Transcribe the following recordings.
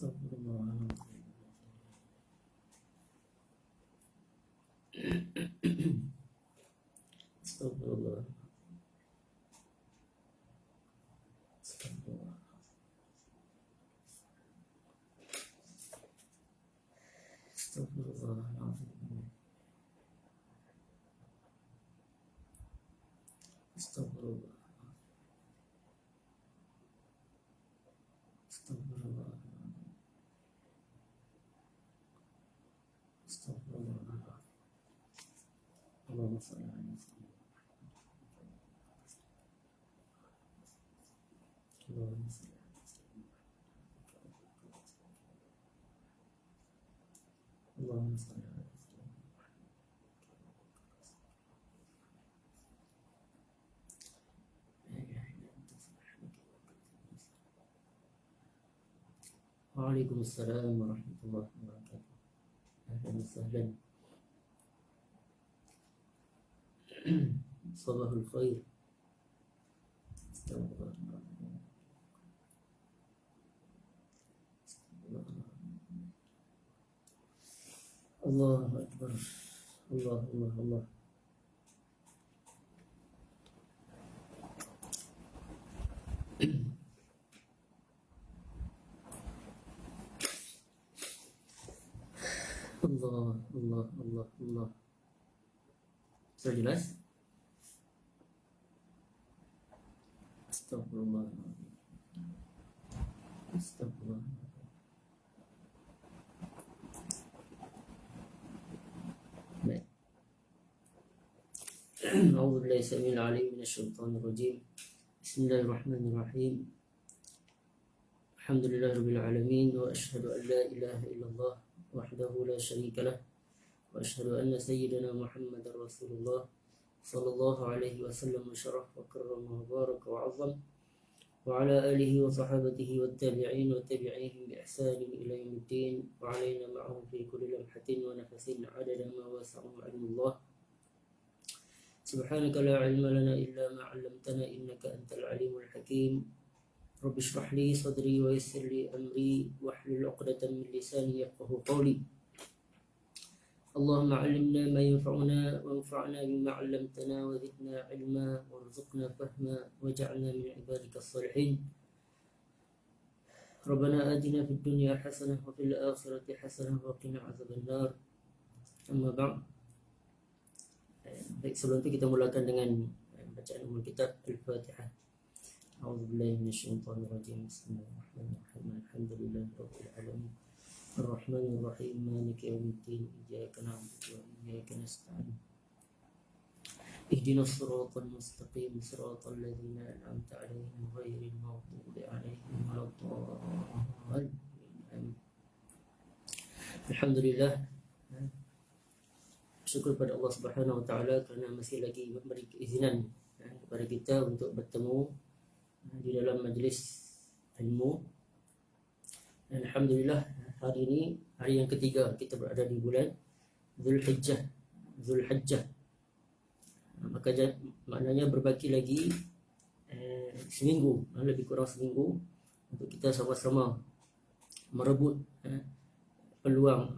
Astagfirullah. Astagfirullah. Astagfirullah. Astagfirullah. Astagfirullah. Astagfirullah. Astagfirullah. Allahumma salli ala Muhammad. Allahumma salli ala Muhammad. Allahumma salli ala Muhammad. Waalaikumsalam warahmatullahi wabarakatuh. Ahlan wa sahlan. Sabahul khair. Allahu Akbar. Allah, Allah, Allah. Allah, Allah, Allah, Allah. Sudah jelas? Astagfirullah. Astagfirullah. Baik. A'udzu billahi samil alim minasyaitonir rajim. Bismillahirrahmanirrahim. Alhamdulillahirabbil alamin wa asyhadu an la ilaha illallah wahdahu la syarika lah wa asyhadu anna sayyidana Muhammadar Rasulullah sallallahu alaihi wasallam syaraf wa karrama wa baraka wa azam wa ala alihi wa sahabatihi wa tabi'in wa tabi'ihim bi ihsanin ila yaumiddin wa alaina ma'ahum fi kulli lamhatin wa nafasin adada ma wasa'u ilmullah. Subhanaka la ilma lana illa ma 'allamtana innaka antal alimul hakim. Rabbi shrah li sadri wa yassir li amri wahlul 'uqdatam min lisani yafqahu qawli. Allahumma 'allimna ma yanfa'una wanfa'na bima 'allamtana wa zidna 'ilma warzuqna fahma waj'alna min ibadikas shalihin. Rabbana atina fid dunya hasanah wa fil akhirati hasanah wa qina 'adzaban nar. Amma ba'd. Baik, sebelum itu kita mulakan dengan bacaan umul kitab Al-Fatihah. أعوذ بالله من الشيطان الرجيم بسم الله الرحمن الرحيم الحمد لله رب العالمين الرحمن الرحيم مالك يوم الدين إياك نعبد وإياك نستعين اهدنا الصراط المستقيم صراط الذين أنعمت عليهم غير المغضوب عليهم ولا الضالين آمين. Alhamdulillah, syukur pada Allah Subhanahu wa taala kerana masih lagi memberi keizinan kepada kita untuk bertemu di dalam majlis ilmu. Alhamdulillah, hari ini hari yang ketiga kita berada di bulan Zulhijjah. Maka maknanya berbaki lagi seminggu, lebih kurang seminggu untuk kita sama-sama merebut peluang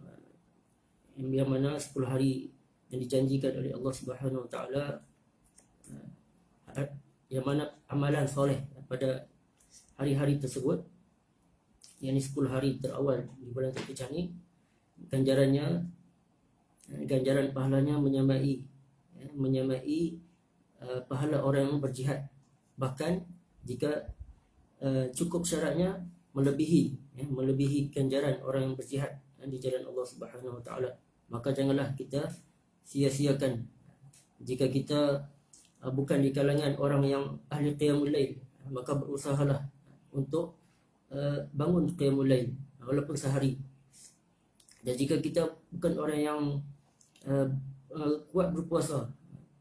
yang mana 10 hari yang dijanjikan oleh Allah Subhanahu wa taala, yang mana amalan soleh pada hari-hari tersebut, yakni 10 hari terawal di bulan Zulhijjah ni, ganjaran pahalanya menyamai pahala orang yang berjihad, bahkan jika cukup syaratnya melebihi ganjaran orang yang berjihad di jalan Allah Subhanahu wa taala. Maka janganlah kita sia-siakan. Jika kita bukan di kalangan orang yang ahli qiyamul lail, maka berusahalah untuk bangun qiyamul lail walaupun sehari. Dan jika kita bukan orang yang kuat berpuasa,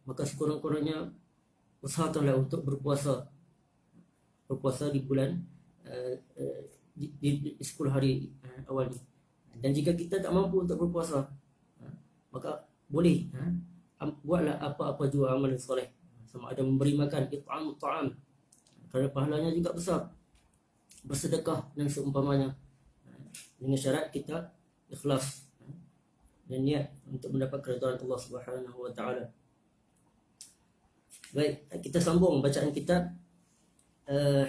maka sekurang-kurangnya usahakanlah untuk berpuasa di bulan di 10 hari awal ni. Dan jika kita tak mampu untuk berpuasa, maka boleh buatlah apa-apa jua amalan soleh, sama ada memberi makan, it'am ta'am, kerana pahalanya juga besar, bersedekah dan seumpamanya. dengan syarat kita ikhlas dan niat untuk mendapat keridhaan Allah Subhanahu wa taala. Baik, kita sambung bacaan kitab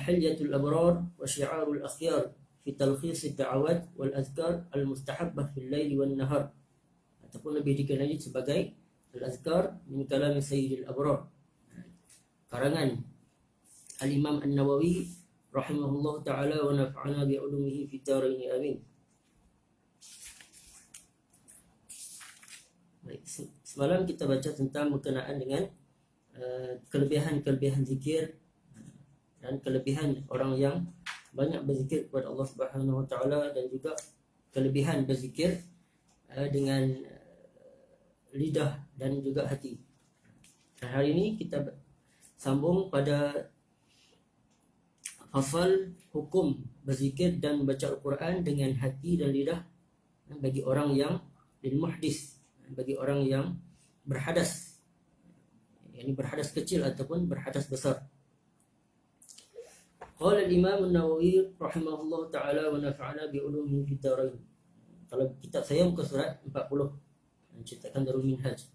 Hilyatul Abrar wa Syi'arul Akhyar fi talkhis ad-da'awat wal azkar al-mustahabbah fil laili wan nahar, ataupun lebih dikenal sebagai Al-Azkar min kalam Sayyidil Abrar, karangan Al-Imam An-Nawawi rahimahullah ta'ala wa nafa'ana bi ulumihi fid dharain amin. Baik, semalam kita baca tentang berkenaan dengan kelebihan-kelebihan zikir dan kelebihan orang yang banyak berzikir kepada Allah Subhanahu wa taala, dan juga kelebihan berzikir dengan lidah dan juga hati. Dan hari ini kita sambung pada fasal hukum berzikir dan membaca Al-Quran dengan hati dan lidah bagi orang yang lil muhdis, bagi orang yang berhadas, yakni berhadas kecil ataupun berhadas besar. Qala al-Imam An-Nawawi rahimahullah ta'ala wa nafa'ana bi ulumihi fid dharain. Kalau kitab saya muka surat 40, cetakan Darul Minhaj.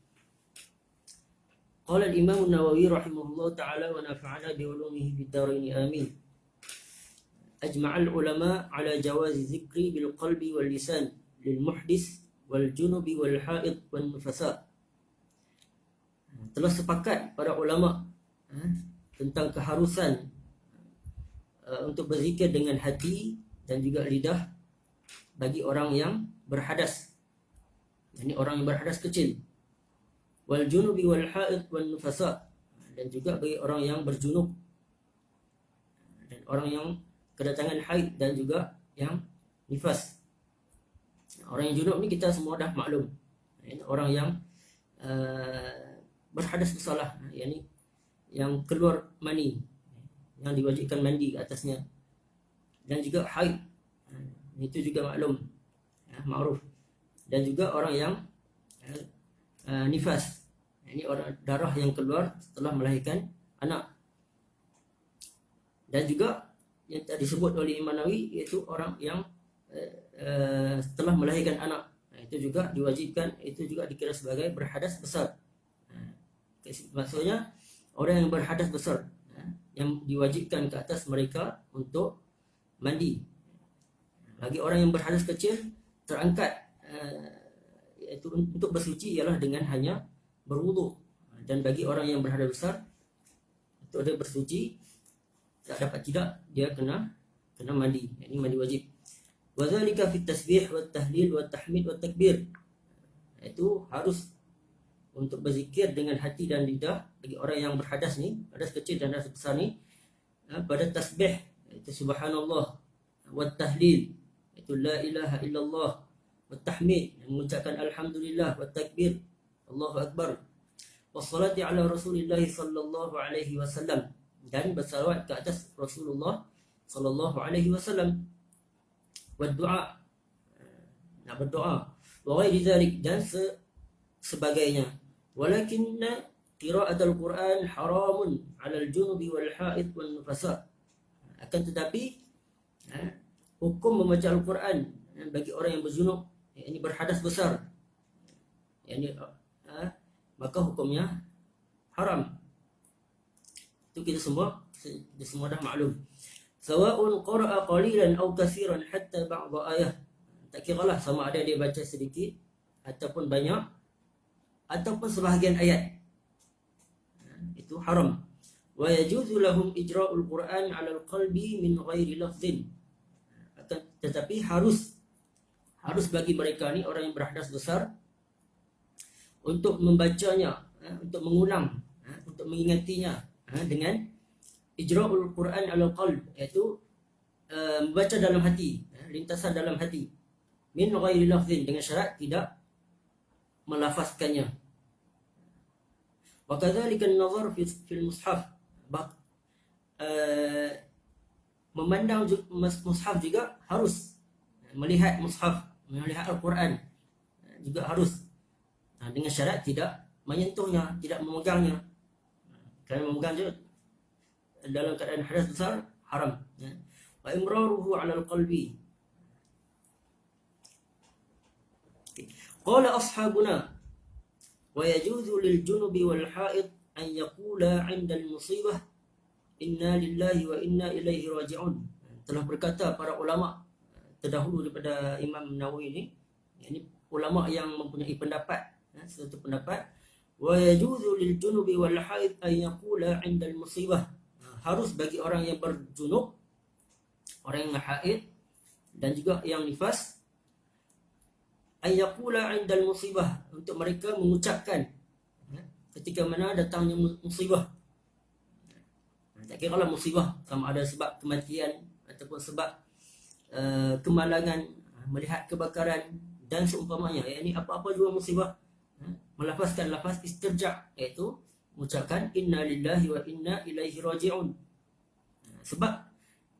Qala al-Imam An-Nawawi rahimahullah ta'ala wa nafa'ana bi ulumihi fid dharain amin. Ajma'al ulama ala jawazi zikri bil qalbi wal lisan lil muhdis wal junubi wal haid wan nufasa. Telah sepakat para ulama tentang keharusan untuk berzikir dengan hati dan juga lidah bagi orang yang berhadas, yakni orang yang berhadas kecil, wal junubi wal haid wan nufasa, dan juga bagi orang yang berjunub dan orang yang kedatangan haid dan juga yang nifas. Orang yang junub ni kita semua dah maklum, orang yang berhadas bersalah, yakni yang keluar mani, yang diwajibkan mandi ke atasnya, dan juga haid, itu juga maklum, ma'ruf. Dan juga orang yang nifas, ini orang darah yang keluar setelah melahirkan anak. Dan juga yang tadi disebut oleh Imam Nawawi, iaitu orang yang setelah melahirkan anak, itu juga diwajibkan, itu juga dikira sebagai berhadas besar. Maksudnya orang yang berhadas besar, yang diwajibkan ke atas mereka untuk mandi. Bagi orang yang berhadas kecil terangkat iaitu untuk bersuci ialah dengan hanya berwuduk. Dan bagi orang yang berhadas besar, untuk dia bersuci tak dapat tidak, dia kena mandi, ini mandi wajib. Wa dzalika fit tasbih wat tahlil wat tahmid wat takbir. Itu harus untuk berzikir dengan hati dan lidah bagi orang yang berhadas ni, hadas kecil dan hadas besar ni, pada tasbih itu subhanallah, wat tahlil itu la ilaha illallah, wat tahmid mengucapkan alhamdulillah, wat takbir Allahu akbar, wassalati ala Rasulillah sallallahu alaihi wasallam, dan bersalawat ke atas Rasulullah sallallahu alaihi wasallam, wa doa, nak berdoa, wa ghairi zalik, dan sebagainya. Walakinna qira'atul Quran haramun 'alal junubi wal haid wan nufasa. Akan tetapi hukum membaca Al-Quran bagi orang yang berjunub, ini berhadas besar, ini maka hukumnya haram. Itu kita semua dah maklum. Sawa'un qara'a qalilan aw katsiran hatta ba'd ayah. Tak kiralah sama ada dia baca sedikit ataupun banyak ataupun sebahagian ayat. Itu haram. Wa yajuzu lahum ijra'ul Qur'an 'ala al-qalbi min ghairi lafdhin. Tetapi harus bagi mereka ni orang yang berhadas besar untuk membacanya, untuk mengulang, untuk mengingatinya dengan ijra'ul Quran ala qalb, iaitu membaca dalam hati, lintasan dalam hati, min ghairi lafzin, dengan syarat tidak melafazkannya. Wa kadzalika an-nazar fil mushaf, memandang mushaf juga harus, melihat mushaf, melihat Al-Quran juga harus, dengan syarat tidak menyentuhnya, tidak memegangnya. Kerana memegang je dalam keadaan hadas besar haram. Wa imraruhu 'ala al-qalbi, Qala ashabuna wa yajuzu lil junubi wal haid an yaqula 'inda al musibah inna lillahi wa inna ilaihi raji'un. Telah berkata para ulama terdahulu daripada Imam Nawawi ini, yakni ulama yang mempunyai pendapat, satu pendapat, wa yajuzu lil junubi wal haid an yaqula 'inda al musibah. Harus bagi orang yang berjunub, orang yang haid dan juga yang nifas, ayyaqula 'indal musibah, untuk mereka mengucapkan ketika mana datangnya musibah. Tak kira lah musibah sama ada sebab kematian ataupun sebab kemalangan, melihat kebakaran dan seumpamanya, yakni apa-apa juga musibah, melafazkan lafaz istirja', iaitu mengucapkan inna lillahi wa inna ilaihi raji'un. Sebab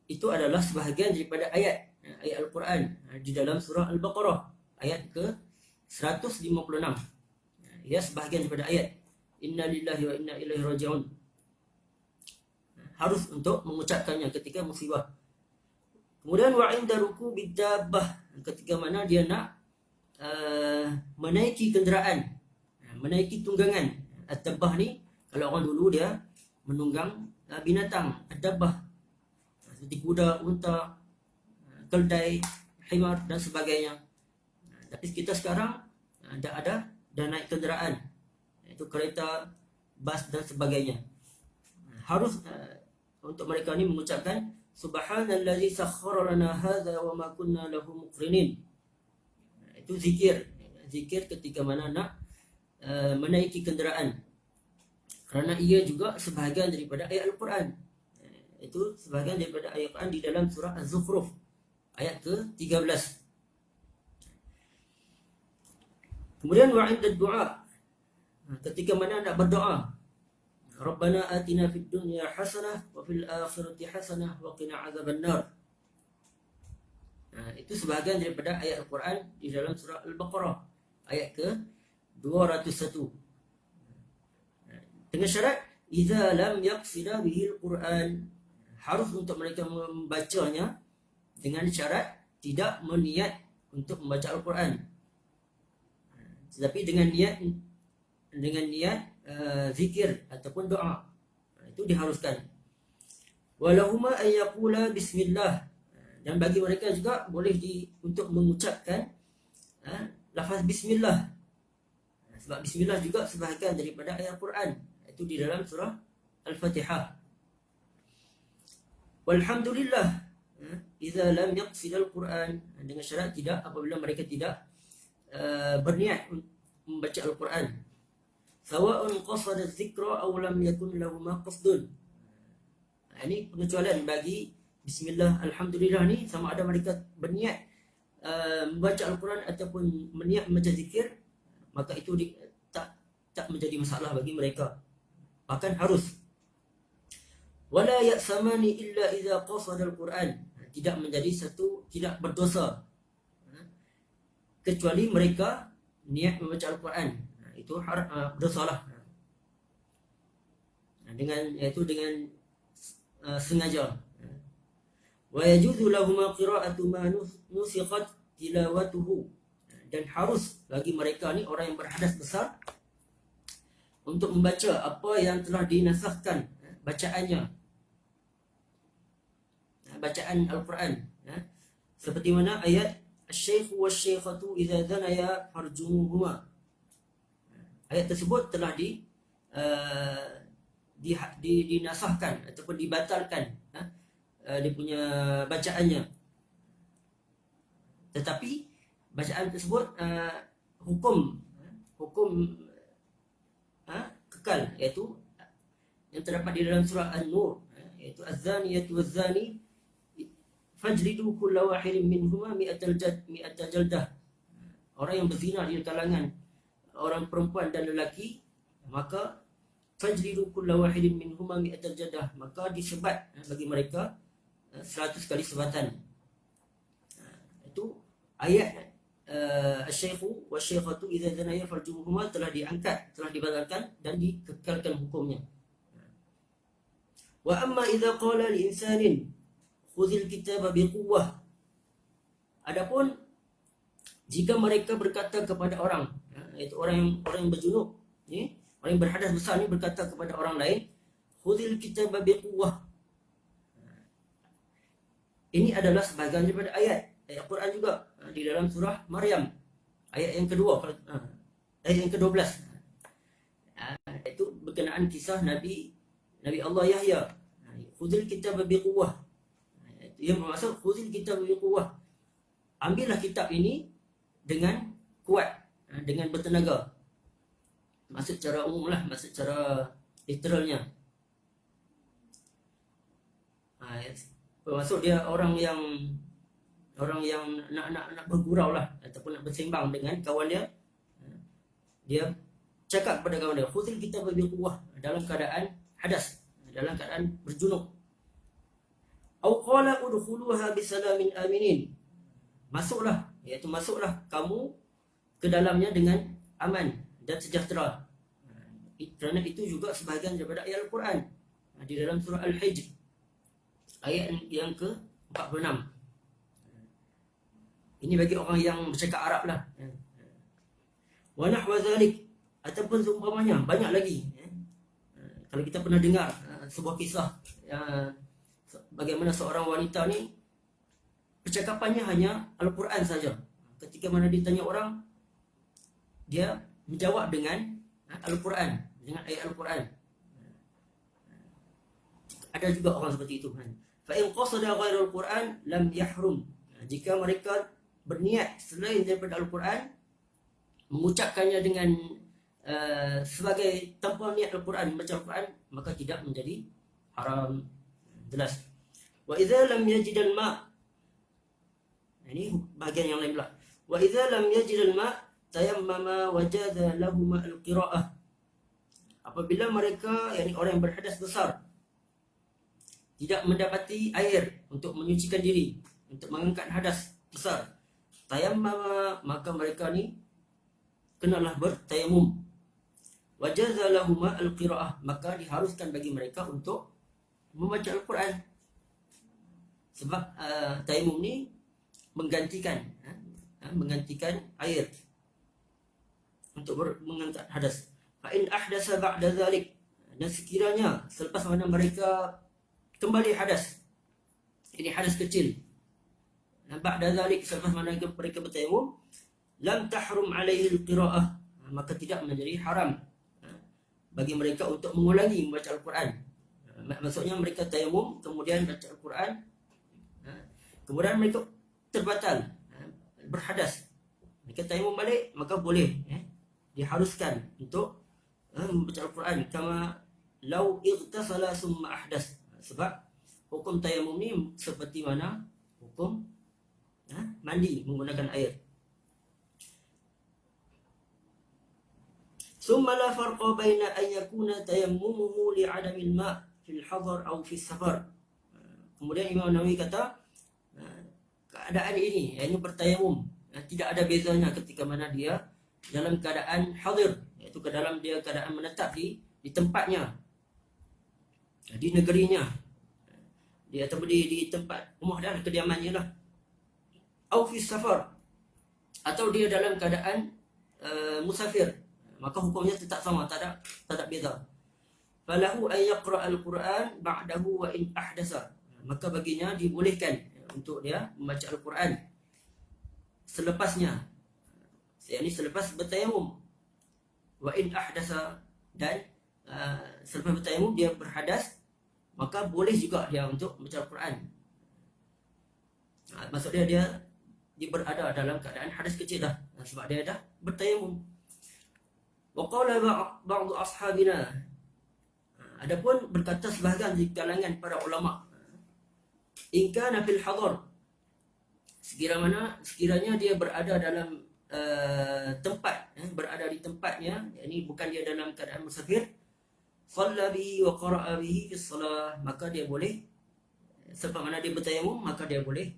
itu adalah sebahagian daripada ayat Al-Quran di dalam surah Al-Baqarah ayat ke 156. Ya, sebahagian daripada ayat inna lillahi wa inna ilaihi raji'un. Harus untuk mengucapkannya ketika musibah. Kemudian wa 'inda rukubid dabbah, ketika mana dia nak menaiki kenderaan, menaiki tunggangan. Ad-dabbah ni kalau orang dulu dia menunggang binatang, ad-dabbah seperti kuda, unta, keldai, himar dan sebagainya. Tapi kita sekarang dah naik kenderaan, iaitu kereta, bas dan sebagainya. Harus untuk mereka ni mengucapkan subhanallazi sakhkhara lana hadza wa ma kunna lahu muqrinin. Itu zikir ketika mana nak menaiki kenderaan, kerana ia juga sebahagian daripada ayat Al-Quran. Itu sebahagian daripada ayat Al-Quran di dalam surah Az-Zukhruf ayat ke-13. Kemudian wa 'inda du'a, ketika mana nak berdoa, Rabbana atina fid dunya hasanah wa fil akhirati hasanah wa qina adzabannar. Itu sebahagian daripada ayat Al-Quran di dalam surah Al-Baqarah ayat ke-201. Dengan syarat idza lam yaqsida bihi al-Quran, harus untuk mereka membacanya dengan syarat tidak meniat untuk membaca Al-Quran, tetapi dengan niat zikir ataupun doa, itu diharuskan. Walahuma ayyaqula bismillah, dan bagi mereka juga boleh untuk mengucapkan lafaz bismillah, sebab bismillah juga sebahagian daripada ayat Al-Quran, itu di dalam surah Al-Fatihah. Walhamdulillah idza lam yaqsid al-Quran, dengan syarat tidak apabila mereka tidak berniat membaca Al-Quran. Sawa'un qasada dzikra aw lam yakun lahu ma qasdun. Ini pengecualian bagi bismillah alhamdulillah ni, sama ada mereka berniat membaca Al-Quran ataupun berniat membaca zikir, maka itu tak menjadi masalah bagi mereka, bahkan harus. Wala ya'samani illa idza qasada al-Quran, tidak berdosa kecuali mereka niat membaca Al-Quran, itu berdosalah dengan sengaja. Wa yajuzu lahum qira'atu ma nusikhat tilawatuhu, dan harus bagi mereka ni orang yang berhadas besar untuk membaca apa yang telah dinasahkan bacaannya, bacaan Al-Quran, seperti mana ayat asy-syaikhu wasy-syaikhatu idza zanaya farjumuhuma. Ayat tersebut telah dinasahkan ataupun dibatalkan dia punya bacaannya, tetapi bacaan tersebut hukum kekal, iaitu yang terdapat di dalam surah An-Nur, iaitu az-zaniyatu waz-zani fajlidu kulla wahidin minhuma mi'atal jaldah. Orang yang berzina di kalangan orang perempuan dan lelaki, maka fajlidu kulla wahidin minhuma mi'atal jaldah, maka disebat bagi mereka 100 kali sebatan. Itu ayat asy-syaikhu wasy-syaikhatu idza zanaya farjumuhuma telah diangkat, telah dibatalkan dan dikekalkan hukumnya. Wa amma idza qala li insanin khudhil kitaba biquwwah, adapun jika mereka berkata kepada orang, iaitu orang yang berjunub, orang yang berhadas besar ni berkata kepada orang lain, khudhil kitaba biquwwah. Ini adalah sebahagian daripada ayat Quran juga di dalam surah Maryam ayat yang kedua, ayat yang ke-12. Itu berkenaan kisah Nabi Allah Yahya. Khudhil kitaba biquwwah. Yang bermaksud khudhil kitaba biquwwah. Ambillah kitab ini dengan kuat, dengan bertenaga. Maksud secara umum lah, maksud secara literalnya. Maksud dia orang yang nak bergurau lah, ataupun nak bersembang dengan kawan dia. Dia cakap kepada kawan dia, khudhil kitaba biquwwah, dalam keadaan hadas, dalam keadaan berjunub. Au qala udkhuluha bisalamin aminin. Masuklah, iaitu masuklah kamu ke dalamnya dengan aman dan sejahtera. Kerana itu juga sebahagian daripada ayat Al-Quran di dalam surah Al-Hijr ayat yang ke-46. Ini bagi orang yang bercakap Arab lah. Wa nahwa zalik, ataupun seumpamanya, banyak lagi. Kalau kita pernah dengar sebuah kisah bagaimana seorang wanita ni percakapannya hanya Al-Quran saja. Ketika mana ditanya orang, dia menjawab dengan Al-Quran, dengan ayat Al-Quran. Ada juga orang seperti itu. Fa in qasada ghairal Quran lam yahrum. Jika mereka berniat selain daripada Al-Quran, mengucapkannya dengan sebagai tanpa niat Al-Quran, membaca Al-Quran, maka tidak menjadi haram. Jelas. Wa idza lam yajid al-ma'. Ini bahagian yang lain pula. Wa idza lam yajid al-ma' tayammama wajada lahum al-qira'ah. Apabila mereka, yakni orang yang berhadas besar, tidak mendapati air untuk menyucikan diri, untuk mengangkat hadas besar, tayammama, maka mereka ni kenalah bertayamum. Wajaza lahum al-qira'ah, maka diharuskan bagi mereka untuk membaca Al-Quran. Sebab tayamum ni menggantikan air untuk mengangkat hadas. Fa in ahdasa ba'da zalik, dan sekiranya selepas mana mereka kembali hadas, ini hadas kecil, ba'da zalik, selepas mana mereka bertayamum, lam tahrum alaihi al-qira'ah, maka tidak menjadi haram bagi mereka untuk mengulangi membaca Al-Quran. Maksudnya mereka tayamum kemudian baca Al-Quran, kemudian mereka terbatal, berhadas, mereka tayamum balik, maka boleh, diharuskan untuk membaca Al-Quran. Kama lau ightasala summa ahdas. Sebab hukum tayamum ni seperti mana hukum mandi menggunakan air. Summa la farqa baina an yakuna tayammumuhu li'adamil ma' fil hadar aw fis safar. Kemudian Imam Nawawi kata, keadaan ini, yakni bertayamum, tidak ada bezanya ketika mana dia dalam keadaan hadir, iaitu ke dalam dia keadaan menetap di tempatnya, di negerinya, ataupun di tempat rumah dan kediamannya lah. Au fis safar, atau dia dalam keadaan musafir, maka hukumnya tetap sama, tak ada beza. Falahu an yaqra al-Quran ba'dahu wa in ahdasa, maka baginya dibolehkan untuk dia membaca Al-Quran selepasnya, yakni selepas bertayamum. Wa in ahdasa, dan selepas bertayamum dia berhadas, maka boleh juga dia untuk membaca Al-Quran. Maksud dia berada dalam keadaan hadas kecil dah, sebab dia dah bertayamum. Wa qala ba'd ashabina, adapun berkata sebahagian di kalangan para ulama, in kana fil hadar, sekiranya dia berada dalam tempat, berada di tempatnya, yakni bukan dia dalam keadaan musafir, shalla bihi wa qara'a bihi fi shalah, maka dia boleh, selepas mana dia bertayamum, maka dia boleh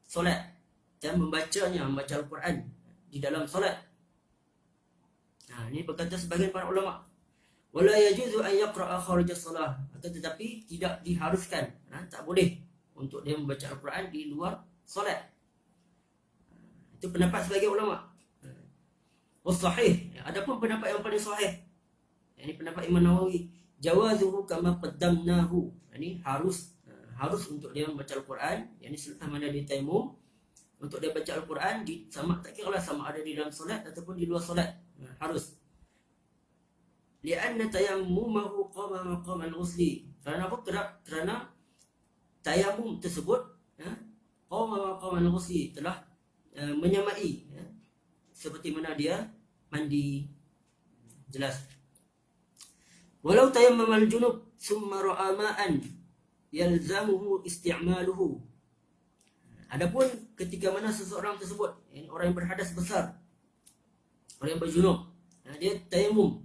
solat dan membaca Al-Quran di dalam solat. Ini berkata sebahagian para ulama. Wala yajuzu an yaqra'a kharij as-salah, tetapi tidak diharuskan, tak boleh untuk dia membaca Al-Quran di luar solat. Itu pendapat sebagai ulama. Sahih, adapun pendapat yang paling sahih, ini pendapat Imam Nawawi, jawazuhu kama qaddamnahu. Ini harus untuk dia membaca Al-Quran, yakni selepas mana dia tayammum, untuk dia baca Al-Quran tak kira lah sama ada di dalam solat ataupun di luar solat, harus. Lianna tayammumahu qama maqam al-ghusli. Kerana apa? Kerana tayammum tersebut qama maqam al-ghusli, telah menyamai seperti mana dia mandi. Jelas. Walau tayammama al-junub summa ra'a ma'an yalzamuhu isti'maluhu. Adapun ketika mana seseorang tersebut, orang yang berhadas besar, orang yang berjunub, dia tayammum,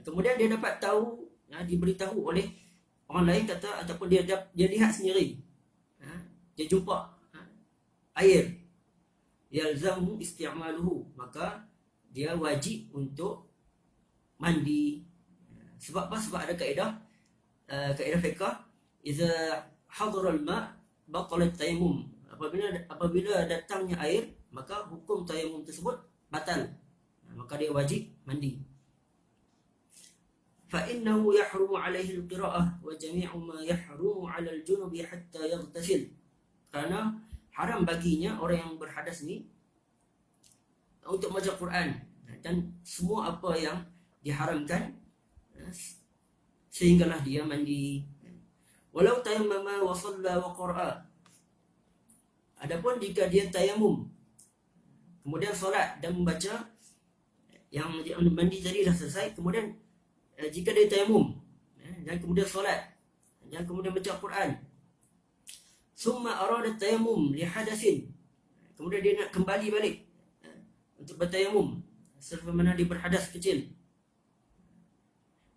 kemudian dia dapat tahu, diberitahu oleh orang lain ataupun dia lihat sendiri, dia jumpa air, yalzamuhu isti'maluhu, maka dia wajib untuk mandi. Sebab apa? Sebab ada kaedah fiqh, iza hadara al-ma' batala tayammum. Apabila datangnya air, maka hukum tayammum tersebut batal, maka dia wajib mandi. Fa innahu yahrumu alaihi al-qira'ah wa jami'u ma yahrumu 'ala al-junubi hatta yaghtasil. Karena haram baginya orang yang berhadas ni untuk baca Quran, dan semua apa yang diharamkan sehinggalah dia mandi. Walau tayammama wa shalla wa qara'a. Adapun jika dia tayammum, kemudian solat dan membaca, yang mandi tadi dah selesai, kemudian jika dia tayammum dan kemudian solat dan kemudian baca Quran, summa arada tayammum li hadasin, kemudian dia nak kembali balik untuk bertayamum selepas mana dia berhadas kecil,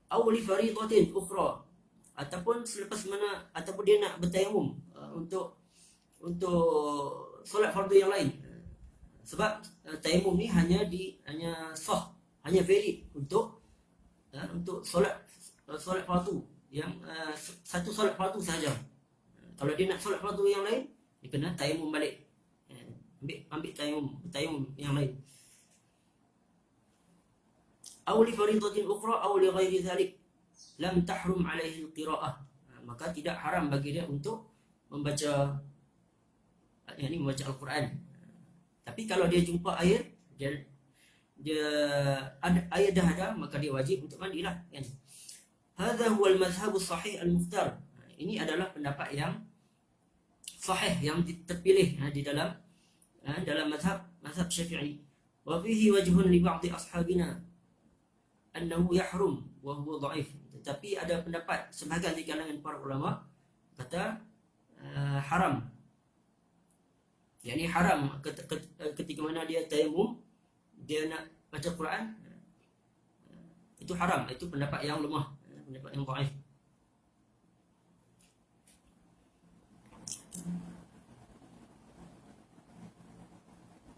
aw li faridatin ukhra, ataupun selepas mana, ataupun dia nak bertayamum untuk solat fardu yang lain. Sebab tayamum ni hanya valid untuk solat fardu yang satu solat fardu saja. Kalau dia nak solat fardu yang lain, dia kena tayamum balik, ambil tayamum yang lain. Aw li faridatin ukhra aw li ghairi dhalik lam tahrum alaihi al-qira'ah. Maka tidak haram bagi dia untuk membaca Al-Quran. Tapi kalau dia jumpa air, dia ada air dah ada, maka dia wajib untuk mandilah, kan. Hadha huwa al-madhhab as-sahih al-mukhtar. Ini adalah pendapat yang sahih, yang terpilih di dalam mazhab Syafi'i. Wa fihi wajhun li ba'd ashabina annahu yahrum wa huwa dhaif. Tetapi ada pendapat sebahagian di kalangan para ulama kata haram. Yani haram ketika mana dia tayammum, dia nak baca Quran, itu haram. Itu pendapat yang lemah, pendapat yang dhaif.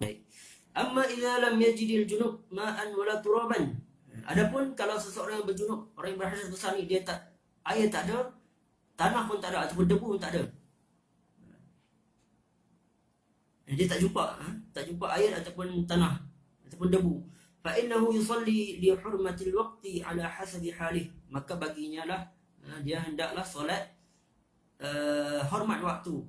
Baik. Amma idza lam yajidil junub ma'an wala turaban. Adapun kalau seseorang yang berjunub, orang yang berhadas besar ni, dia air tak ada, tanah pun tak ada, ataupun debu pun tak ada, dia tak jumpa air ataupun tanah ataupun debu, fa innahu yusalli li hurmatil waqti ala hasabi halih. Maka baginya lah dia hendaklah solat hormat waktu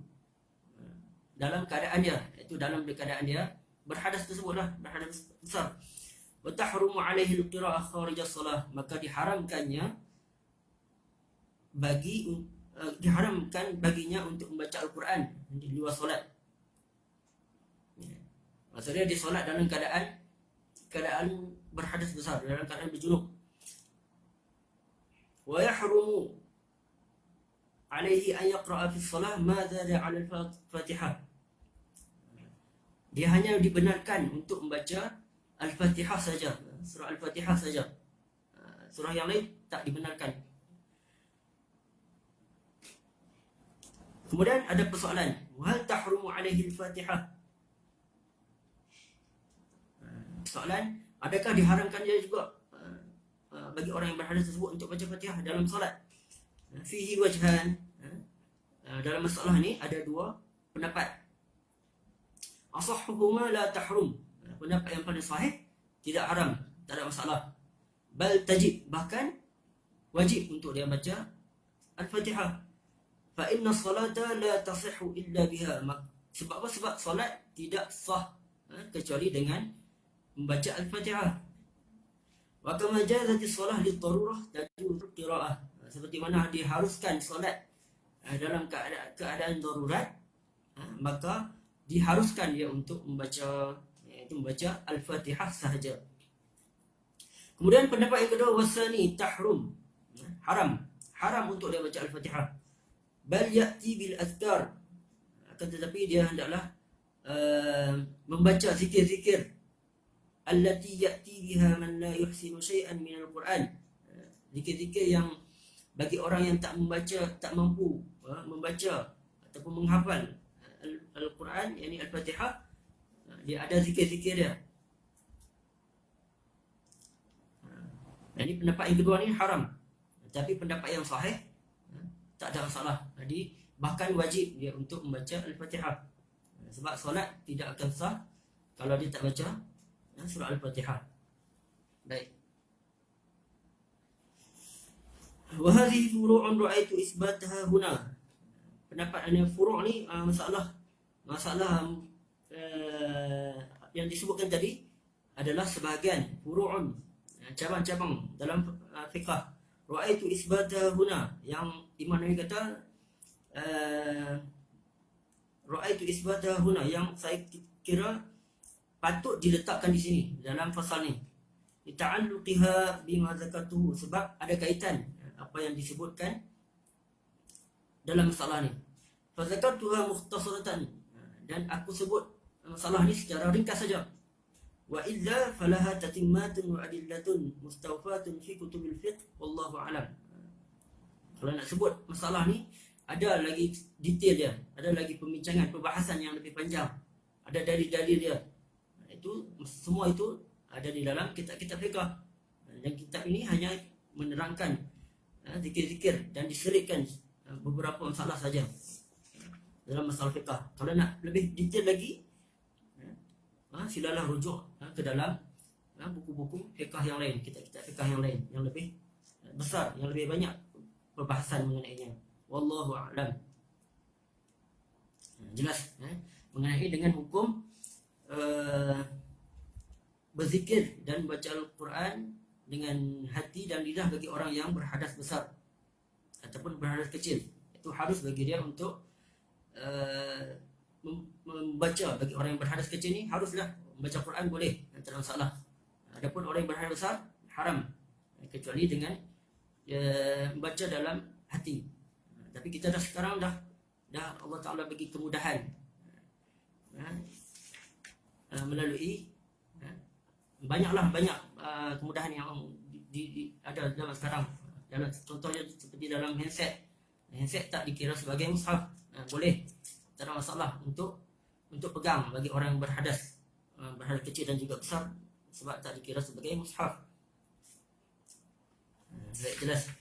dalam keadaan dia, iaitu dalam keadaan dia berhadas tersebutlah, berhadas besar. Wa tahrumu alaihi al-qira'ah kharij as-salah. Maka diharamkan baginya untuk membaca Al-Quran di luar solat. Maksudnya dia solat dalam keadaan berhadas besar, dalam keadaan berjunub. Wa yahrumu alaihi an yaqra'a fi as-salah ma zada 'ala al-Fatihah. Dia hanya dibenarkan untuk membaca Al-Fatihah saja, surah Al-Fatihah saja. Surah yang lain tak dibenarkan. Kemudian ada persoalan, hal tahrumu alaihi Al-Fatihah? Soalan, adakah diharamkan dia juga bagi orang yang berhadas tersebut untuk baca Fatihah dalam solat? Fihi wajhan. Dalam masalah ni ada dua pendapat. Asahhuhuma la tahrum. Pendapat yang paling sahih tidak haram, tak ada masalah. Bal tajib, bahkan wajib untuk dia baca Al-Fatihah. Fa inna salata la tasihhu illa biha. Sebab apa? Sebab solat tidak sah kecuali dengan membaca Al-Fatihah. Wa kama jazat as-salah lit-darurah tajuz qira'ah. Seperti mana diharuskan solat dalam keadaan darurat, maka diharuskan dia untuk membaca, iaitu membaca Al-Fatihah sahaja. Kemudian pendapat yang kedua, wasani tahrum, haram untuk dia baca Al-Fatihah. Bal ya'ti bil azkar, akan tetapi dia hendaklah membaca zikir-zikir allati ya'ti biha man la yuhsinu shay'an min al-Quran, zikir-zikir yang bagi orang yang tak mampu membaca ataupun menghafal Al-Quran, yakni Al-Fatihah, dia ada zikir-zikir dia. Jadi pendapat yang kedua ni haram, tapi pendapat yang sahih tak ada masalah. Jadi bahkan wajib dia untuk membaca Al-Fatihah, sebab solat tidak akan sah kalau dia tak baca surah Al-Fatihah. Baik. Wa hadhihi furu'un ra'aitu isbataha huna. Pendapat ini furu' ni masalah yang disebutkan tadi adalah sebahagian furu'un, cabang-cabang dalam fiqh. Ra'aitu isbataha huna, yang Imam Nawawi kata ra'aitu isbataha huna, yang saya kira patut diletakkan di sini dalam fasal ni. Ta'alluqiha bima zakatuhu, sebab ada kaitan apa yang disebutkan dalam masalah ni. Fa zakartuha mukhtasaratan, dan aku sebut masalah ni secara ringkas saja. Wa illa falaha tatimmatun wa adillatun mustawfatun fi kutubil fiqh wallahu alam. Kalau nak sebut masalah ni, ada lagi detail dia, ada lagi pembincangan, perbahasan yang lebih panjang, ada dalil-dalil dia. Itu semua itu ada di dalam kitab-kitab fiqh. Dan kitab ini hanya menerangkan zikir-zikir dan diselitkan beberapa masalah saja dalam masalah fiqh. Kalau nak lebih detail lagi, silalah rujuk ke dalam buku-buku fiqh yang lain, kitab-kitab fiqh yang lain yang lebih besar, yang lebih banyak perbahasan mengenainya. Wallahu a'lam. Jelas mengenai dengan hukum berzikir dan baca Al-Quran dengan hati dan lidah bagi orang yang berhadas besar ataupun berhadas kecil. Itu harus bagi dia untuk membaca. Bagi orang yang berhadas kecil ni haruslah membaca Quran, boleh, tak ada masalah. Adapun orang yang berhadas besar haram, kecuali dengan membaca dalam hati. Tapi kita sekarang dah Allah Ta'ala bagi kemudahan melalui banyak kemudahan yang ada dalam sekarang. Contohnya seperti dalam handset tak dikira sebagai mushaf, boleh, tak ada masalah untuk pegang bagi orang yang berhadas kecil dan juga besar, sebab tak dikira sebagai mushaf. Baik, jelas.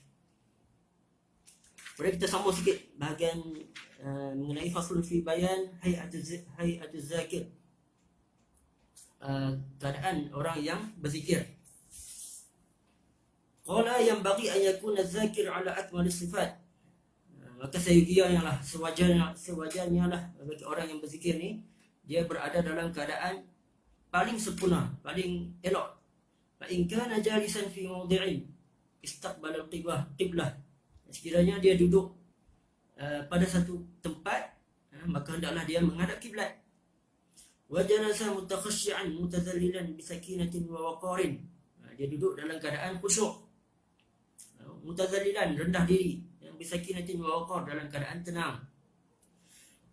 Boleh kita sambung sikit bahagian mengenai faslun fi bayan hay'atuz zakir, keadaan orang yang berzikir. Qala yang bagi an yakuna zakir ala akmal sifat. Maka seyogianya lah, sewajarnya lah bagi orang yang berzikir ni, dia berada dalam keadaan paling sempurna, paling elok. Fa in kana jalisan fi mawdi'in istaqbala al-qiblah, sekiranya dia duduk pada satu tempat, maka hendaklah dia menghadap kiblat. Wa jalasa mutakhashshi'an mutadhallilan bi sakinatin wa waqarin, dia duduk dalam keadaan khusyuk, mutadhallilan, rendah diri, bi sakinatin wa waqar, dalam keadaan tenang.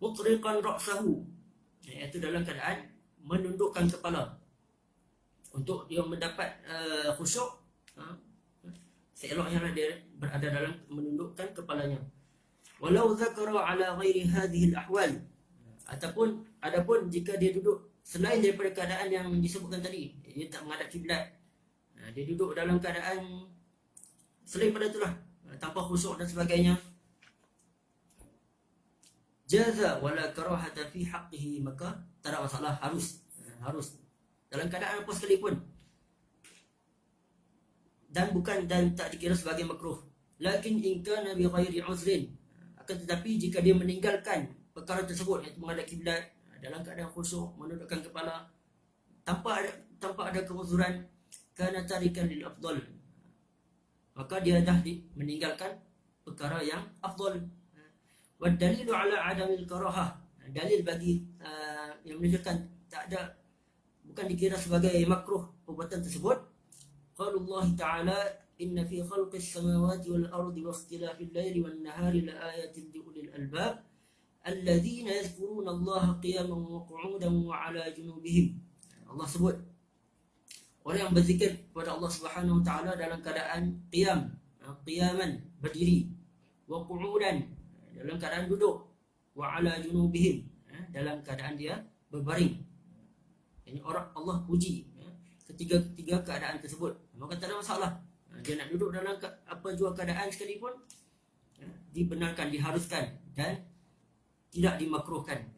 Mutriqan ra'sahu, iaitu dalam keadaan menundukkan kepala. Untuk dia mendapat khusyuk, seeloknya lah dia berada dalam menundukkan kepalanya. Walau zakara ala ghairi hadhihi al-ahwal, adapun jika dia duduk selain daripada keadaan yang disebutkan tadi, dia tak menghadap kiblat, dia duduk dalam keadaan selain pada itulah, tanpa khusyuk dan sebagainya, jaza wala karahata fi haqqihi, maka tak ada masalah, harus dalam keadaan apa sekalipun, dan tak dikira sebagai makruh. Lakin in kana bi ghairi uzrin, akan tetapi jika dia meninggalkan perkara tersebut, iaitu menghadap kiblat dalam keadaan khusyuk, menundukkan kepala tanpa ada keuzuran, kana tarikan lil afdal, maka dia dah meninggalkan perkara yang afdal. Wa dalilu ala adamil karahah, dalil bagi yang menunjukkan bukan dikira sebagai makruh perbuatan tersebut, qaulullah ta'ala inna fi khalqis samawati wal ardi wa ikhtilafil laili wan nahari la ayatin li ulil albab alladzina yadhkuruna allaha qiyaman wa qu'udan wa ala junubihim. Allah sebut orang yang berzikir kepada Allah Subhanahu wa taala dalam keadaan qiyaman berdiri, wa qu'udan dalam keadaan duduk, wa ala junubihim dalam keadaan dia berbaring. Ini orang Allah puji ketiga keadaan tersebut, maka tak ada masalah. Dia nak duduk dalam apa jua keadaan sekalipun, dibenarkan, diharuskan dan tidak dimakruhkan.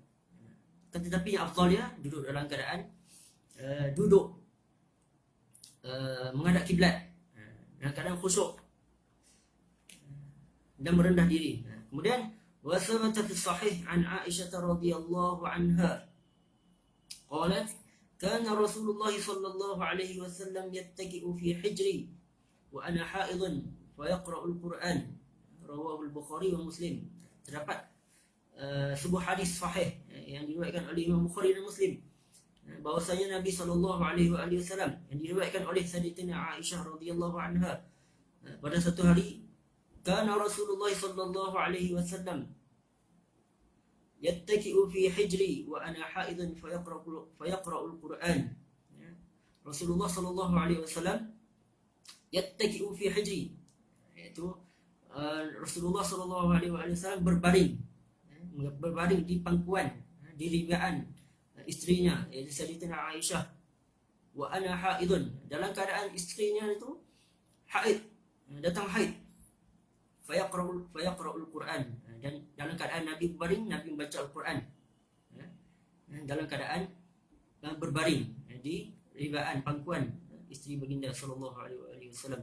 Tetapi yang afdal dia duduk dalam keadaan duduk menghadap kiblat dalam keadaan khusyuk dan merendah diri. Kemudian wasabata fi sahih an Aisyah radhiyallahu anha qalat kana Rasulullah sallallahu alaihi wasallam yattaqi'u fi hijri wa ana haidun fa yaqra'ul Quran, rawahu al-Bukhari wa Muslim. Terdapat sebuah hadis sahih yang diriwayatkan oleh Imam Bukhari dan Muslim, bahwasanya Nabi sallallahu alaihi wasallam, yang diriwayatkan oleh Sayyidatina Aisyah radhiyallahu anha, pada satu hari kana Rasulullah sallallahu alaihi wasallam yattaki'u fi hijri wa ana haidun fa yaqra'ul Quran. Rasulullah sallallahu alaihi wasallam yattaki'u fi hijri, iaitu Rasulullah sallallahu alaihi wasallam berbaring di pangkuan, di ribaan isterinya, iaitu Sayyidatina Aisyah, wa ana haidun, dalam keadaan isterinya itu haid, datang haid, fayaqra'ul Quran, dan dalam keadaan Nabi berbaring, Nabi membaca Al-Quran dalam keadaan berbaring di ribaan pangkuan isteri baginda sallallahu alaihi wasallam.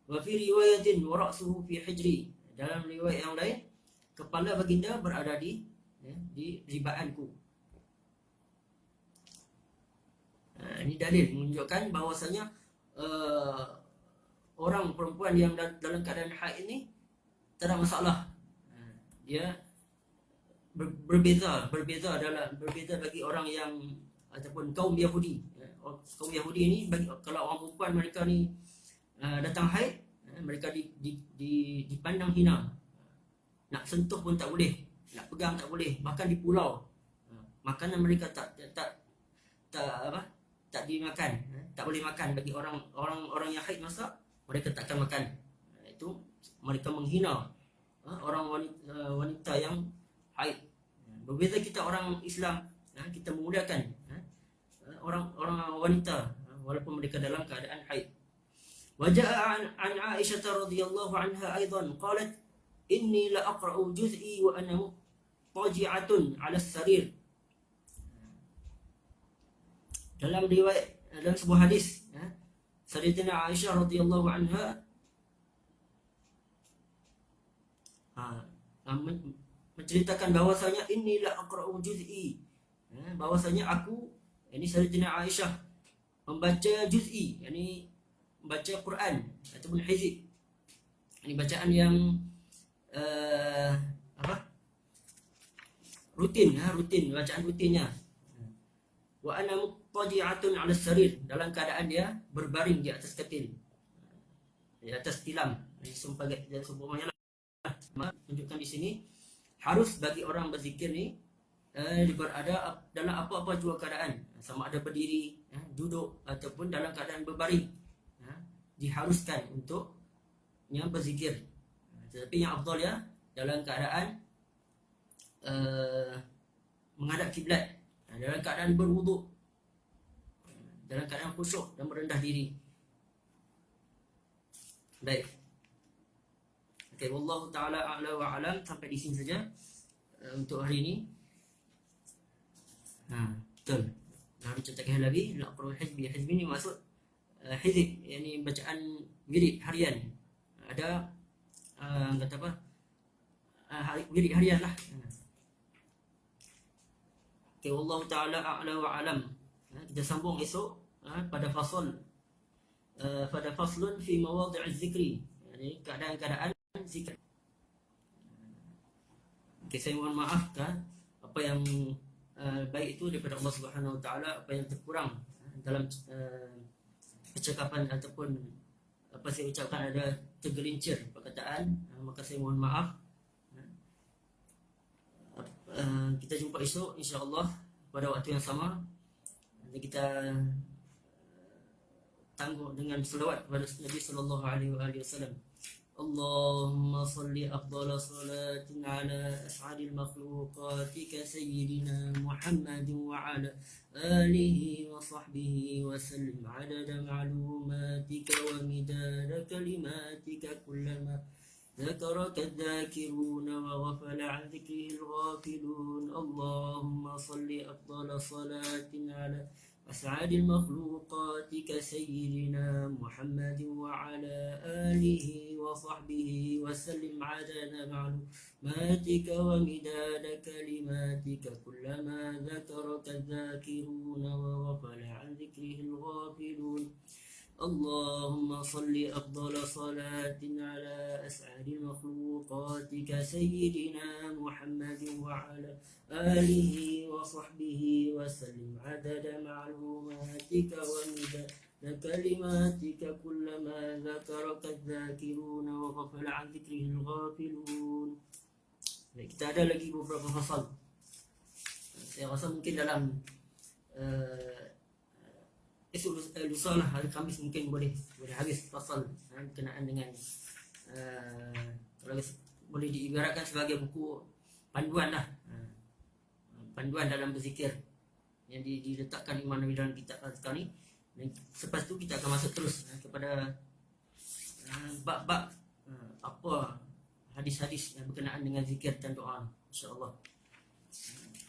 Wa fi riwayatin wa ra'suhu fi hijri, dalam riwayat yang lain kepala baginda berada di ribaanku. Ini dalil menunjukkan bahawasanya orang perempuan yang dalam keadaan haid ini tak ada masalah. Dia berbeza bagi orang yang ataupun kaum Yahudi. Kaum Yahudi ini, kalau orang perempuan mereka ni datang haid, mereka dipandang hina. Nak sentuh pun tak boleh, nak pegang tak boleh, bahkan di pulau makanan mereka tak dimakan, tak boleh makan. Bagi orang yang haid masak, mereka takkan makan. Itu mereka menghina orang wanita yang haid. Berbeza kita orang Islam, kita memuliakan orang wanita walaupun mereka dalam keadaan haid. Wa jaa an Aisyah radhiyallahu anha aidan qalat inni la aqra'u juz'i wa ana taji'atun 'ala as-sarir. Dalam sebuah hadis, Sayyidatina Aisyah radhiyallahu anha menceritakan bahwasanya inni la aqra'u juz'i, bahwasanya aku, ini Sayyidatina Aisyah, membaca juz'i, yakni membaca Quran ataupun hizib. Ini bacaan yang rutin, bacaan rutinnya. Wa ana muttaji'atun 'ala sarir, dalam keadaan dia berbaring di atas katil, di atas tilam. Ini seumpamanya menunjukkan di sini harus bagi orang berzikir ni berada dalam apa-apa jua keadaan, sama ada berdiri, duduk ataupun dalam keadaan berbaring, diharuskan untuk yang berzikir. Tetapi yang afdal ya dalam keadaan menghadap kiblat, dalam keadaan berwuduk, dalam keadaan khusyuk dan merendah diri. Baik. Okay, wallahu ta'ala a'la wa alam. Sampai di sini saja untuk hari ini. Betul. Harus contohkan lagi, naqrul hizbi. Hizbi ni maksud hizib, yani bacaan wirid harian. Ada kata apa? Wirid harian lah. Okay, Allah Ta'ala a'la wa alam. Kita sambung esok pada faslun fi mawadhi' zikri, yani keadaan-keadaan zikir. Okay, saya mohon maaf apa yang baik itu daripada Allah Subhanahu Wa Taala, apa yang terkurang dalam percakapan ataupun apa saya ucapkan ada tergelincir perkataan, maka saya mohon maaf. Kita jumpa esok insya-Allah pada waktu yang sama. Nanti kita tangguh dengan selawat kepada Nabi sallallahu alaihi wasallam. Allahumma salli afdala salatin ala as'adil makhluqatika sayyidina Muhammadin wa ala alihi wa sahbihi wa sallim adada ma'lumatika wa midada kalimatika kullama ذكرك الذاكرون وغفل عن ذكره الغافلون. اللهم صل أفضل صلاة على أسعد المخلوقات كسيدنا محمد وعلى آله وصحبه وسلم عدد معلوماتك ومداد كلماتك كلما ذكرك الذاكرون وغفل عن ذكره الغافلون. اللهم صل أفضل صلاة على أسعد المخلوقات كسيدنا محمد وعلى آله وصحبه وسلم عدد معلوماتك ومداد كلماتك كلما ذكرك الذاكرون وغفل عن ذكره الغافلون. Kita ada lagi beberapa fasal. Saya rasa mungkin dalam lusa lah, hari Khamis mungkin boleh habis fasal berkenaan dengan kalau boleh diibaratkan sebagai buku panduan lah, panduan dalam berzikir yang diletakkan Imam Nawawi dalam kitab Azkar ni. Dan selepas tu kita akan masuk terus kepada bab-bab apa hadis-hadis yang berkenaan dengan zikir dan doa, insya-Allah.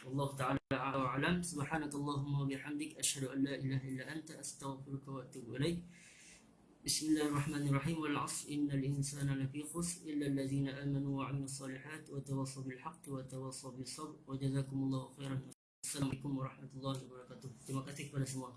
Allah Ta'ala a'lam. Subhanakallahumma wa bihamdik asyhadu an la ilaha illa anta astaghfiruka wa atubu ilaik. Bismillahirrahmanirrahim. Wal 'asr innal insana lafi khusr illa allazina amanu wa 'amilus solihat wa tawassaw bil haqqi wa tawassaw bis sabr wa jazakumullahu khairan. Assalamualaikum warahmatullahi wabarakatuh. Terima kasih kepada semua.